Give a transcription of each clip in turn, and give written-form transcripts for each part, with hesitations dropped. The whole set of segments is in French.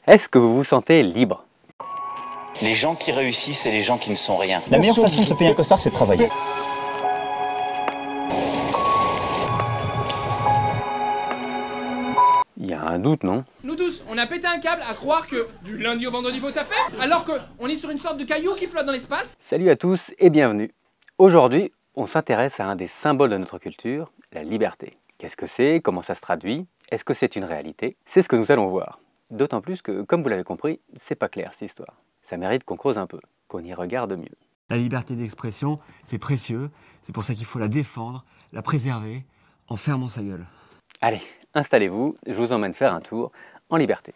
Est-ce que vous vous sentez libre? Les gens qui réussissent et les gens qui ne sont rien. La meilleure façon de se payer un costard, c'est de travailler. Il y a un doute, non? Nous tous, on a pété un câble à croire que du lundi au vendredi faut taffer, alors qu'on est sur une sorte de caillou qui flotte dans l'espace. Salut à tous et bienvenue. Aujourd'hui, on s'intéresse à un des symboles de notre culture, la liberté. Qu'est-ce que c'est? Comment ça se traduit? Est-ce que c'est une réalité? C'est ce que nous allons voir. D'autant plus que, comme vous l'avez compris, c'est pas clair cette histoire. Ça mérite qu'on creuse un peu, qu'on y regarde mieux. La liberté d'expression, c'est précieux, c'est pour ça qu'il faut la défendre, la préserver, en fermant sa gueule. Allez, installez-vous, je vous emmène faire un tour en liberté.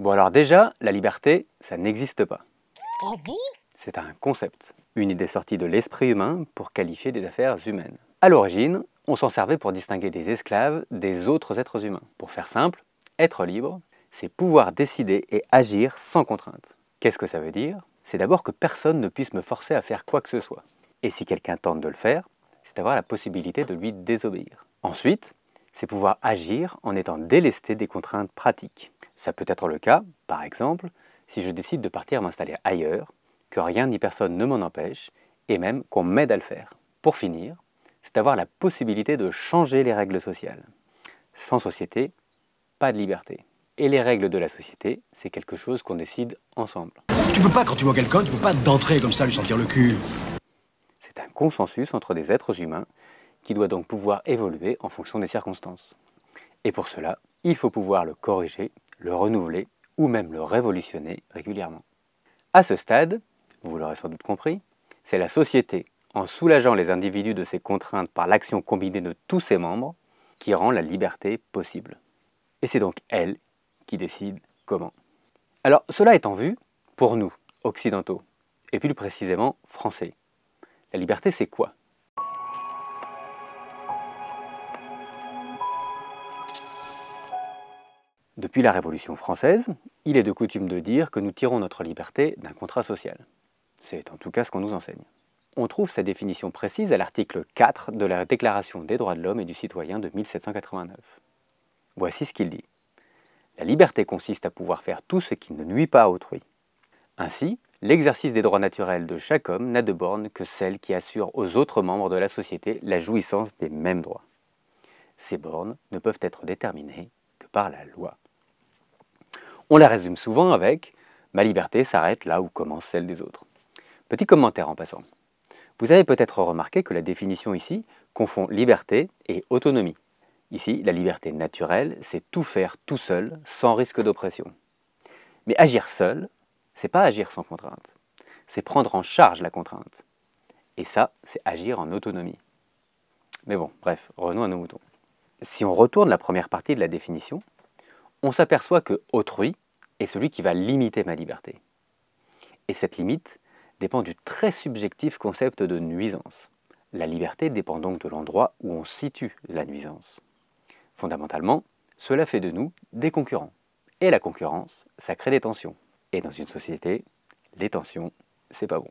Bon alors déjà, la liberté, ça n'existe pas. Ah bon? C'est un concept, une idée sortie de l'esprit humain pour qualifier des affaires humaines. À l'origine, on s'en servait pour distinguer des esclaves des autres êtres humains. Pour faire simple, être libre, c'est pouvoir décider et agir sans contrainte. Qu'est-ce que ça veut dire? C'est d'abord que personne ne puisse me forcer à faire quoi que ce soit. Et si quelqu'un tente de le faire, c'est avoir la possibilité de lui désobéir. Ensuite, c'est pouvoir agir en étant délesté des contraintes pratiques. Ça peut être le cas, par exemple, si je décide de partir m'installer ailleurs, que rien ni personne ne m'en empêche, et même qu'on m'aide à le faire. Pour finir, c'est avoir la possibilité de changer les règles sociales. Sans société, pas de liberté. Et les règles de la société, c'est quelque chose qu'on décide ensemble. Tu peux pas, quand tu vois quelqu'un, tu peux pas d'entrer comme ça, lui sentir le cul. C'est un consensus entre des êtres humains qui doit donc pouvoir évoluer en fonction des circonstances. Et pour cela, il faut pouvoir le corriger, le renouveler ou même le révolutionner régulièrement. À ce stade, vous l'aurez sans doute compris, c'est la société, en soulageant les individus de ces contraintes par l'action combinée de tous ses membres, qui rend la liberté possible. Et c'est donc elle qui décide comment. Alors, cela étant vu, pour nous, occidentaux, et plus précisément français, la liberté c'est quoi? Depuis la Révolution française, il est de coutume de dire que nous tirons notre liberté d'un contrat social. C'est en tout cas ce qu'on nous enseigne. On trouve sa définition précise à l'article 4 de la Déclaration des droits de l'homme et du citoyen de 1789. Voici ce qu'il dit. La liberté consiste à pouvoir faire tout ce qui ne nuit pas à autrui. Ainsi, l'exercice des droits naturels de chaque homme n'a de borne que celle qui assure aux autres membres de la société la jouissance des mêmes droits. Ces bornes ne peuvent être déterminées que par la loi. On la résume souvent avec « ma liberté s'arrête là où commence celle des autres ». Petit commentaire en passant. Vous avez peut-être remarqué que la définition ici confond liberté et autonomie. Ici, la liberté naturelle, c'est tout faire tout seul, sans risque d'oppression. Mais agir seul, c'est pas agir sans contrainte. C'est prendre en charge la contrainte. Et ça, c'est agir en autonomie. Mais bon, bref, revenons à nos moutons. Si on retourne la première partie de la définition, on s'aperçoit que autrui est celui qui va limiter ma liberté. Et cette limite dépend du très subjectif concept de nuisance. La liberté dépend donc de l'endroit où on situe la nuisance. Fondamentalement, cela fait de nous des concurrents. Et la concurrence, ça crée des tensions. Et dans une société, les tensions, c'est pas bon.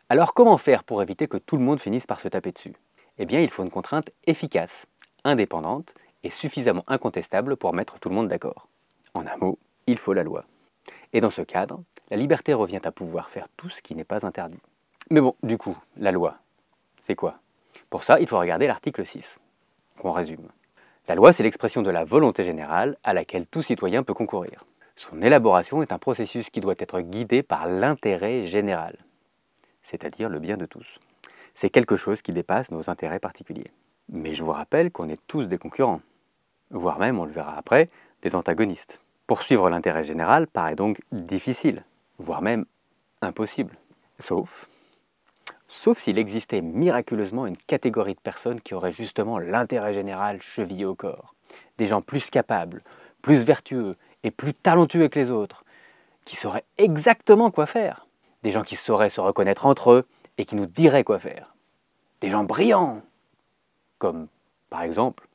Alors comment faire pour éviter que tout le monde finisse par se taper dessus? Eh bien, il faut une contrainte efficace, indépendante et suffisamment incontestable pour mettre tout le monde d'accord. En un mot, il faut la loi. Et dans ce cadre, la liberté revient à pouvoir faire tout ce qui n'est pas interdit. Mais bon, du coup, la loi, c'est quoi? Pour ça, il faut regarder l'article 6, qu'on résume. La loi, c'est l'expression de la volonté générale à laquelle tout citoyen peut concourir. Son élaboration est un processus qui doit être guidé par l'intérêt général, c'est-à-dire le bien de tous. C'est quelque chose qui dépasse nos intérêts particuliers. Mais je vous rappelle qu'on est tous des concurrents, voire même, on le verra après, des antagonistes. Poursuivre l'intérêt général paraît donc difficile, voire même impossible. Sauf s'il existait miraculeusement une catégorie de personnes qui auraient justement l'intérêt général chevillé au corps. Des gens plus capables, plus vertueux et plus talentueux que les autres, qui sauraient exactement quoi faire. Des gens qui sauraient se reconnaître entre eux et qui nous diraient quoi faire. Des gens brillants, comme Par exemple,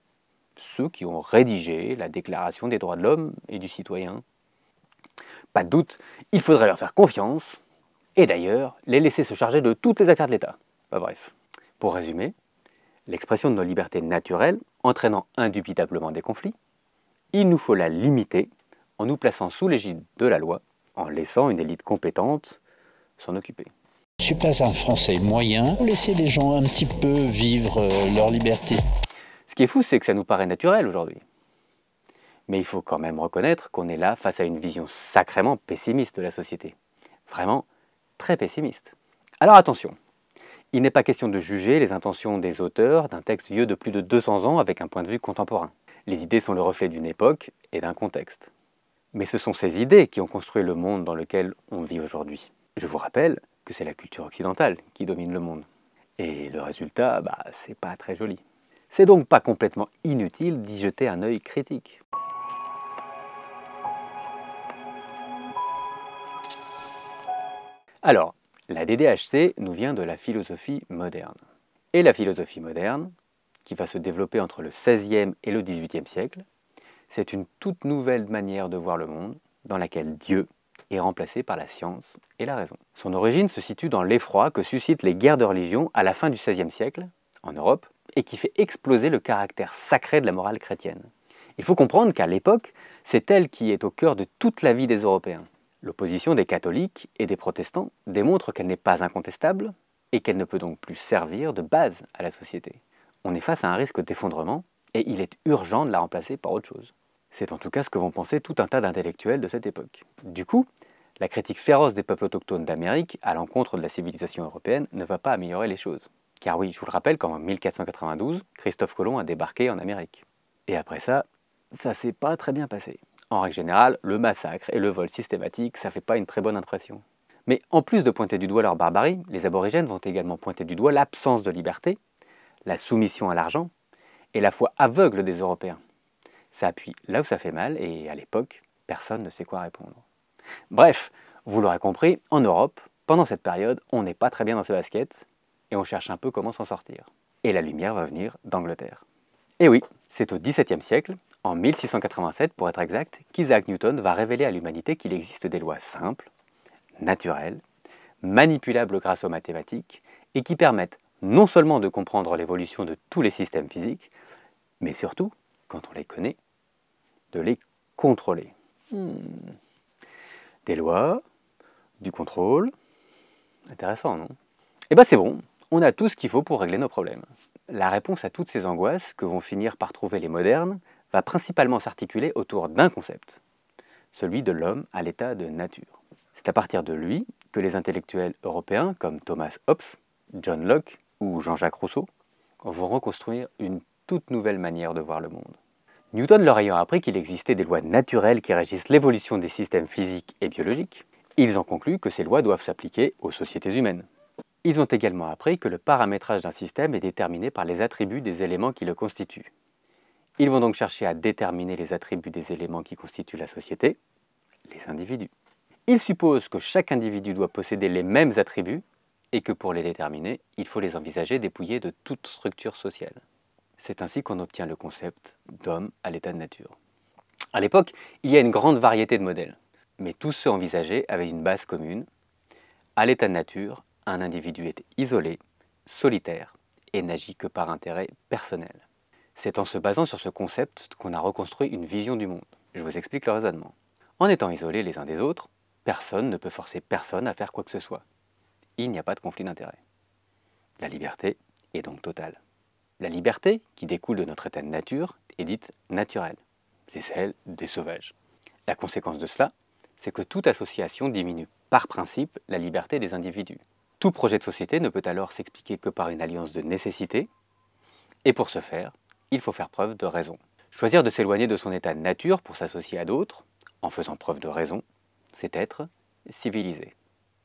ceux qui ont rédigé la Déclaration des droits de l'homme et du citoyen. Pas de doute, il faudrait leur faire confiance, et d'ailleurs, les laisser se charger de toutes les affaires de l'État. Enfin, bref. Pour résumer, l'expression de nos libertés naturelles entraînant indubitablement des conflits, il nous faut la limiter en nous plaçant sous l'égide de la loi, en laissant une élite compétente s'en occuper. Je ne suis pas un Français moyen. Laissez les gens un petit peu vivre leur liberté. Ce qui est fou, c'est que ça nous paraît naturel aujourd'hui. Mais il faut quand même reconnaître qu'on est là face à une vision sacrément pessimiste de la société. Vraiment très pessimiste. Alors attention, il n'est pas question de juger les intentions des auteurs d'un texte vieux de plus de 200 ans avec un point de vue contemporain. Les idées sont le reflet d'une époque et d'un contexte. Mais ce sont ces idées qui ont construit le monde dans lequel on vit aujourd'hui. Je vous rappelle que c'est la culture occidentale qui domine le monde. Et le résultat, c'est pas très joli. C'est donc pas complètement inutile d'y jeter un œil critique. Alors, la DDHC nous vient de la philosophie moderne. Et la philosophie moderne, qui va se développer entre le XVIe et le XVIIIe siècle, c'est une toute nouvelle manière de voir le monde, dans laquelle Dieu est remplacé par la science et la raison. Son origine se situe dans l'effroi que suscitent les guerres de religion à la fin du XVIe siècle, en Europe, et qui fait exploser le caractère sacré de la morale chrétienne. Il faut comprendre qu'à l'époque, c'est elle qui est au cœur de toute la vie des Européens. L'opposition des catholiques et des protestants démontre qu'elle n'est pas incontestable et qu'elle ne peut donc plus servir de base à la société. On est face à un risque d'effondrement et il est urgent de la remplacer par autre chose. C'est en tout cas ce que vont penser tout un tas d'intellectuels de cette époque. Du coup, la critique féroce des peuples autochtones d'Amérique à l'encontre de la civilisation européenne ne va pas améliorer les choses. Car oui, je vous le rappelle qu'en 1492, Christophe Colomb a débarqué en Amérique. Et après ça s'est pas très bien passé. En règle générale, le massacre et le vol systématique, ça fait pas une très bonne impression. Mais en plus de pointer du doigt leur barbarie, les aborigènes vont également pointer du doigt l'absence de liberté, la soumission à l'argent et la foi aveugle des Européens. Ça appuie là où ça fait mal et à l'époque, personne ne sait quoi répondre. Bref, vous l'aurez compris, en Europe, pendant cette période, on n'est pas très bien dans ses baskets et on cherche un peu comment s'en sortir. Et la lumière va venir d'Angleterre. Et oui, c'est au XVIIe siècle, en 1687 pour être exact, qu'Isaac Newton va révéler à l'humanité qu'il existe des lois simples, naturelles, manipulables grâce aux mathématiques et qui permettent non seulement de comprendre l'évolution de tous les systèmes physiques, mais surtout, quand on les connaît, de les contrôler. Des lois, du contrôle, intéressant, non? Eh bien c'est bon, on a tout ce qu'il faut pour régler nos problèmes. La réponse à toutes ces angoisses que vont finir par trouver les modernes va principalement s'articuler autour d'un concept, celui de l'homme à l'état de nature. C'est à partir de lui que les intellectuels européens comme Thomas Hobbes, John Locke ou Jean-Jacques Rousseau vont reconstruire une toute nouvelle manière de voir le monde. Newton leur ayant appris qu'il existait des lois naturelles qui régissent l'évolution des systèmes physiques et biologiques, ils en concluent que ces lois doivent s'appliquer aux sociétés humaines. Ils ont également appris que le paramétrage d'un système est déterminé par les attributs des éléments qui le constituent. Ils vont donc chercher à déterminer les attributs des éléments qui constituent la société, les individus. Ils supposent que chaque individu doit posséder les mêmes attributs et que pour les déterminer, il faut les envisager dépouillés de toute structure sociale. C'est ainsi qu'on obtient le concept d'homme à l'état de nature. À l'époque, il y a une grande variété de modèles, mais tous ceux envisagés avaient une base commune. À l'état de nature, un individu est isolé, solitaire et n'agit que par intérêt personnel. C'est en se basant sur ce concept qu'on a reconstruit une vision du monde. Je vous explique le raisonnement. En étant isolés les uns des autres, personne ne peut forcer personne à faire quoi que ce soit. Il n'y a pas de conflit d'intérêts. La liberté est donc totale. La liberté, qui découle de notre état de nature, est dite naturelle. C'est celle des sauvages. La conséquence de cela, c'est que toute association diminue par principe la liberté des individus. Tout projet de société ne peut alors s'expliquer que par une alliance de nécessité, et pour ce faire, il faut faire preuve de raison. Choisir de s'éloigner de son état de nature pour s'associer à d'autres, en faisant preuve de raison, c'est être civilisé.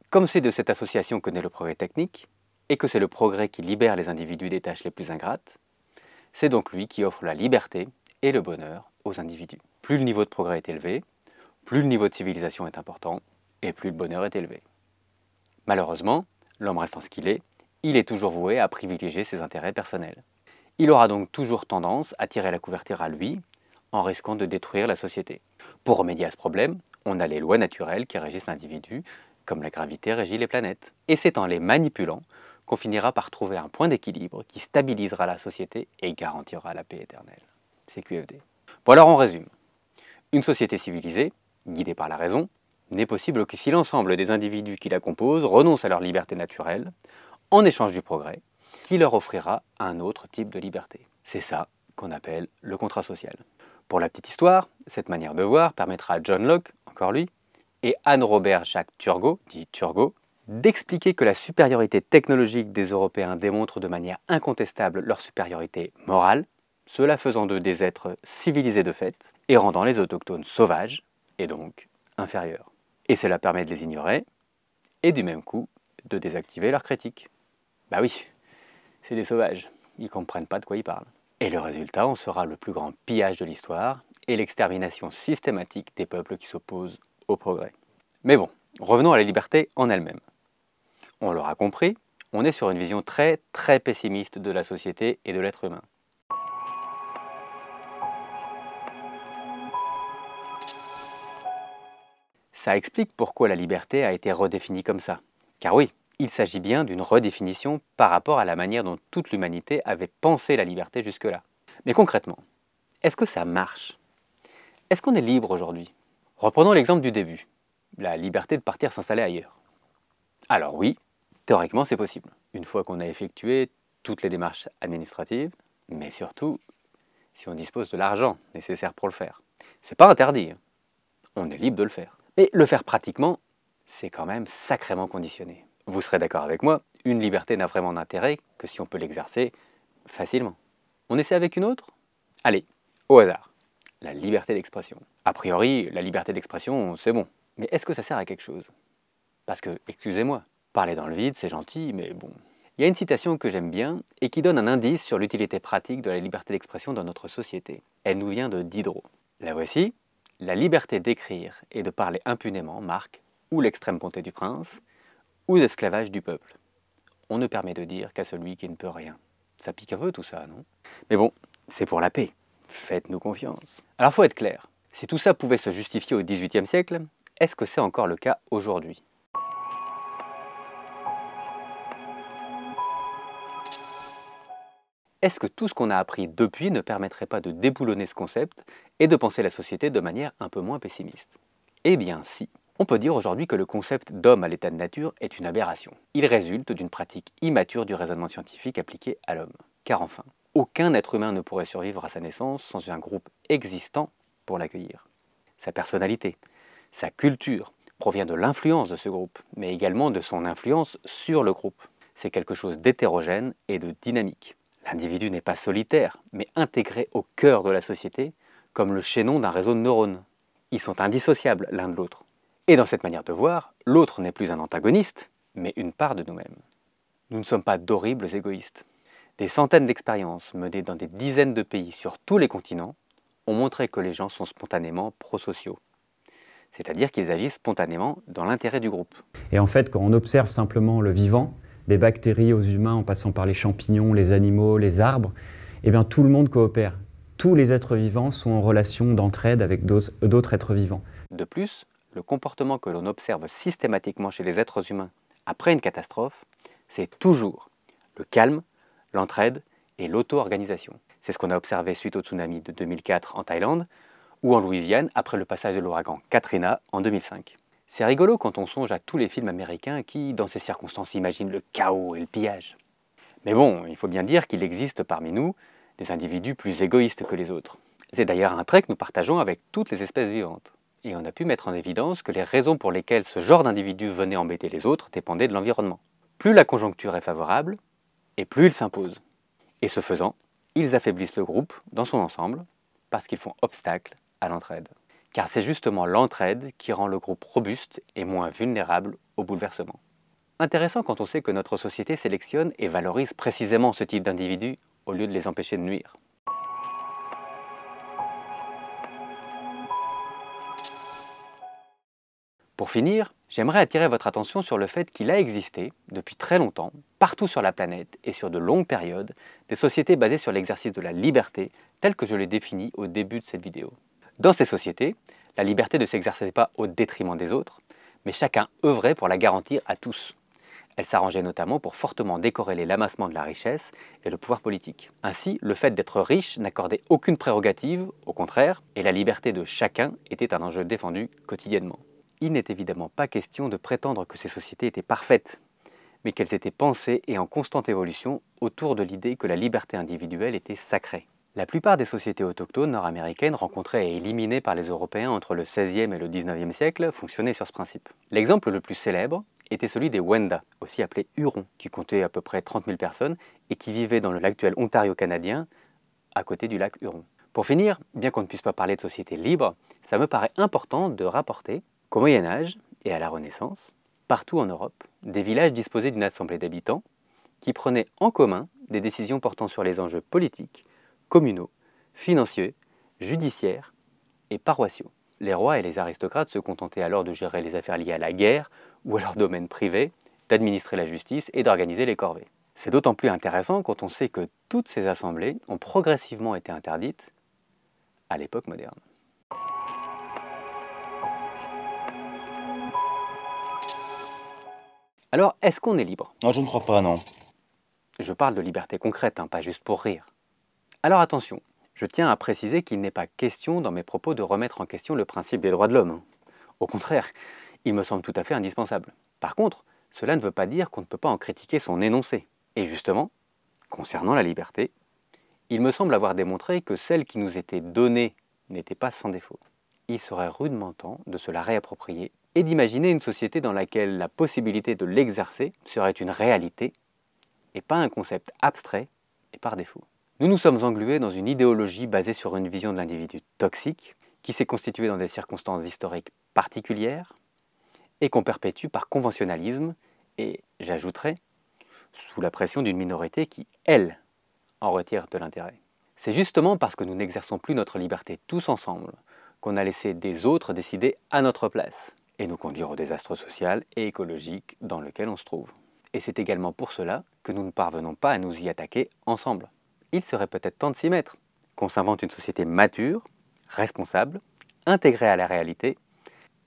Comme c'est de cette association que naît le progrès technique, et que c'est le progrès qui libère les individus des tâches les plus ingrates, c'est donc lui qui offre la liberté et le bonheur aux individus. Plus le niveau de progrès est élevé, plus le niveau de civilisation est important, et plus le bonheur est élevé. Malheureusement, l'homme restant ce qu'il est, il est toujours voué à privilégier ses intérêts personnels. Il aura donc toujours tendance à tirer la couverture à lui, en risquant de détruire la société. Pour remédier à ce problème, on a les lois naturelles qui régissent l'individu, comme la gravité régit les planètes. Et c'est en les manipulant qu'on finira par trouver un point d'équilibre qui stabilisera la société et garantira la paix éternelle. C'est QFD. Bon alors on résume. Une société civilisée, guidée par la raison, n'est possible que si l'ensemble des individus qui la composent renoncent à leur liberté naturelle, en échange du progrès, qui leur offrira un autre type de liberté. C'est ça qu'on appelle le contrat social. Pour la petite histoire, cette manière de voir permettra à John Locke, encore lui, et Anne-Robert Jacques Turgot, dit Turgot, d'expliquer que la supériorité technologique des Européens démontre de manière incontestable leur supériorité morale, cela faisant d'eux des êtres civilisés de fait, et rendant les autochtones sauvages, et donc inférieurs. Et cela permet de les ignorer, et du même coup, de désactiver leur critique. Bah oui, c'est des sauvages, ils ne comprennent pas de quoi ils parlent. Et le résultat en sera le plus grand pillage de l'histoire, et l'extermination systématique des peuples qui s'opposent au progrès. Mais bon, revenons à la liberté en elle-même. On l'aura compris, on est sur une vision très pessimiste de la société et de l'être humain. Ça explique pourquoi la liberté a été redéfinie comme ça. Car oui, il s'agit bien d'une redéfinition par rapport à la manière dont toute l'humanité avait pensé la liberté jusque-là. Mais concrètement, est-ce que ça marche? Est-ce qu'on est libre aujourd'hui? Reprenons l'exemple du début, la liberté de partir s'installer ailleurs. Alors oui, théoriquement c'est possible, une fois qu'on a effectué toutes les démarches administratives, mais surtout si on dispose de l'argent nécessaire pour le faire. C'est pas interdit, on est libre de le faire. Mais le faire pratiquement, c'est quand même sacrément conditionné. Vous serez d'accord avec moi, une liberté n'a vraiment d'intérêt que si on peut l'exercer facilement. On essaie avec une autre? Allez, au hasard, la liberté d'expression. A priori, la liberté d'expression, c'est bon. Mais est-ce que ça sert à quelque chose? Parce que, excusez-moi, parler dans le vide, c'est gentil, mais bon. Il y a une citation que j'aime bien et qui donne un indice sur l'utilité pratique de la liberté d'expression dans notre société. Elle nous vient de Diderot. La voici. La liberté d'écrire et de parler impunément marque ou l'extrême bonté du prince, ou l'esclavage du peuple. On ne permet de dire qu'à celui qui ne peut rien. Ça pique un peu tout ça, non? Mais bon, c'est pour la paix. Faites-nous confiance. Alors faut être clair, si tout ça pouvait se justifier au XVIIIe siècle, est-ce que c'est encore le cas aujourd'hui? Est-ce que tout ce qu'on a appris depuis ne permettrait pas de déboulonner ce concept et de penser la société de manière un peu moins pessimiste? Eh bien si. On peut dire aujourd'hui que le concept d'homme à l'état de nature est une aberration. Il résulte d'une pratique immature du raisonnement scientifique appliqué à l'homme. Car enfin, aucun être humain ne pourrait survivre à sa naissance sans un groupe existant pour l'accueillir. Sa personnalité, sa culture provient de l'influence de ce groupe, mais également de son influence sur le groupe. C'est quelque chose d'hétérogène et de dynamique. L'individu n'est pas solitaire, mais intégré au cœur de la société, comme le chaînon d'un réseau de neurones. Ils sont indissociables l'un de l'autre. Et dans cette manière de voir, l'autre n'est plus un antagoniste, mais une part de nous-mêmes. Nous ne sommes pas d'horribles égoïstes. Des centaines d'expériences menées dans des dizaines de pays sur tous les continents ont montré que les gens sont spontanément prosociaux. C'est-à-dire qu'ils agissent spontanément dans l'intérêt du groupe. Et en fait, quand on observe simplement le vivant, des bactéries aux humains en passant par les champignons, les animaux, les arbres, eh bien tout le monde coopère. Tous les êtres vivants sont en relation d'entraide avec d'autres êtres vivants. De plus, le comportement que l'on observe systématiquement chez les êtres humains après une catastrophe, c'est toujours le calme, l'entraide et l'auto-organisation. C'est ce qu'on a observé suite au tsunami de 2004 en Thaïlande ou en Louisiane après le passage de l'ouragan Katrina en 2005. C'est rigolo quand on songe à tous les films américains qui, dans ces circonstances, imaginent le chaos et le pillage. Mais bon, il faut bien dire qu'il existe parmi nous des individus plus égoïstes que les autres. C'est d'ailleurs un trait que nous partageons avec toutes les espèces vivantes. Et on a pu mettre en évidence que les raisons pour lesquelles ce genre d'individus venait embêter les autres dépendaient de l'environnement. Plus la conjoncture est favorable, et plus ils s'imposent. Et ce faisant, ils affaiblissent le groupe dans son ensemble, parce qu'ils font obstacle à l'entraide. Car c'est justement l'entraide qui rend le groupe robuste et moins vulnérable au bouleversement. Intéressant quand on sait que notre société sélectionne et valorise précisément ce type d'individus au lieu de les empêcher de nuire. Pour finir, J'aimerais attirer votre attention sur le fait qu'il a existé, depuis très longtemps, partout sur la planète et sur de longues périodes, des sociétés basées sur l'exercice de la liberté, telle que je l'ai définie au début de cette vidéo. Dans ces sociétés, la liberté ne s'exerçait pas au détriment des autres, mais chacun œuvrait pour la garantir à tous. Elle s'arrangeait notamment pour fortement décorréler l'amassement de la richesse et le pouvoir politique. Ainsi, le fait d'être riche n'accordait aucune prérogative, au contraire, et la liberté de chacun était un enjeu défendu quotidiennement. Il n'est évidemment pas question de prétendre que ces sociétés étaient parfaites, mais qu'elles étaient pensées et en constante évolution autour de l'idée que la liberté individuelle était sacrée. La plupart des sociétés autochtones nord-américaines rencontrées et éliminées par les Européens entre le XVIe et le XIXe siècle fonctionnaient sur ce principe. L'exemple le plus célèbre était celui des Wendat, aussi appelés Hurons, qui comptaient à peu près 30 000 personnes et qui vivaient dans l'actuel Ontario canadien, à côté du lac Huron. Pour finir, bien qu'on ne puisse pas parler de société libre, ça me paraît important de rapporter qu'au Moyen-Âge et à la Renaissance, partout en Europe, des villages disposaient d'une assemblée d'habitants qui prenaient en commun des décisions portant sur les enjeux politiques, communaux, financiers, judiciaires et paroissiaux. Les rois et les aristocrates se contentaient alors de gérer les affaires liées à la guerre ou à leur domaine privé, d'administrer la justice et d'organiser les corvées. C'est d'autant plus intéressant quand on sait que toutes ces assemblées ont progressivement été interdites à l'époque moderne. Alors, est-ce qu'on est libre? Non, je ne crois pas, non. Je parle de liberté concrète, pas juste pour rire. Alors attention, je tiens à préciser qu'il n'est pas question dans mes propos de remettre en question le principe des droits de l'homme. Au contraire, il me semble tout à fait indispensable. Par contre, cela ne veut pas dire qu'on ne peut pas en critiquer son énoncé. Et justement, concernant la liberté, il me semble avoir démontré que celle qui nous était donnée n'était pas sans défaut. Il serait rudement temps de se la réapproprier et d'imaginer une société dans laquelle la possibilité de l'exercer serait une réalité et pas un concept abstrait et par défaut. Nous nous sommes englués dans une idéologie basée sur une vision de l'individu toxique qui s'est constituée dans des circonstances historiques particulières et qu'on perpétue par conventionnalisme et, j'ajouterais, sous la pression d'une minorité qui, elle, en retire de l'intérêt. C'est justement parce que nous n'exerçons plus notre liberté tous ensemble qu'on a laissé des autres décider à notre place et nous conduire au désastre social et écologique dans lequel on se trouve. Et c'est également pour cela que nous ne parvenons pas à nous y attaquer ensemble. Il serait peut-être temps de s'y mettre, qu'on s'invente une société mature, responsable, intégrée à la réalité,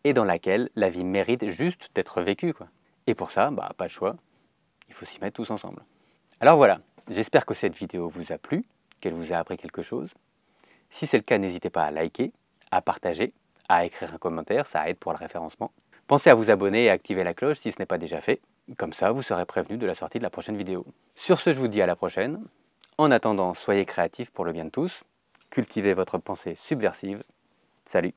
et dans laquelle la vie mérite juste d'être vécue, quoi. Et pour ça, pas le choix, il faut s'y mettre tous ensemble. Alors voilà, j'espère que cette vidéo vous a plu, qu'elle vous a appris quelque chose. Si c'est le cas, n'hésitez pas à liker, à partager, à écrire un commentaire, ça aide pour le référencement. Pensez à vous abonner et à activer la cloche si ce n'est pas déjà fait. Comme ça, vous serez prévenu de la sortie de la prochaine vidéo. Sur ce, je vous dis à la prochaine. En attendant, soyez créatifs pour le bien de tous. Cultivez votre pensée subversive. Salut!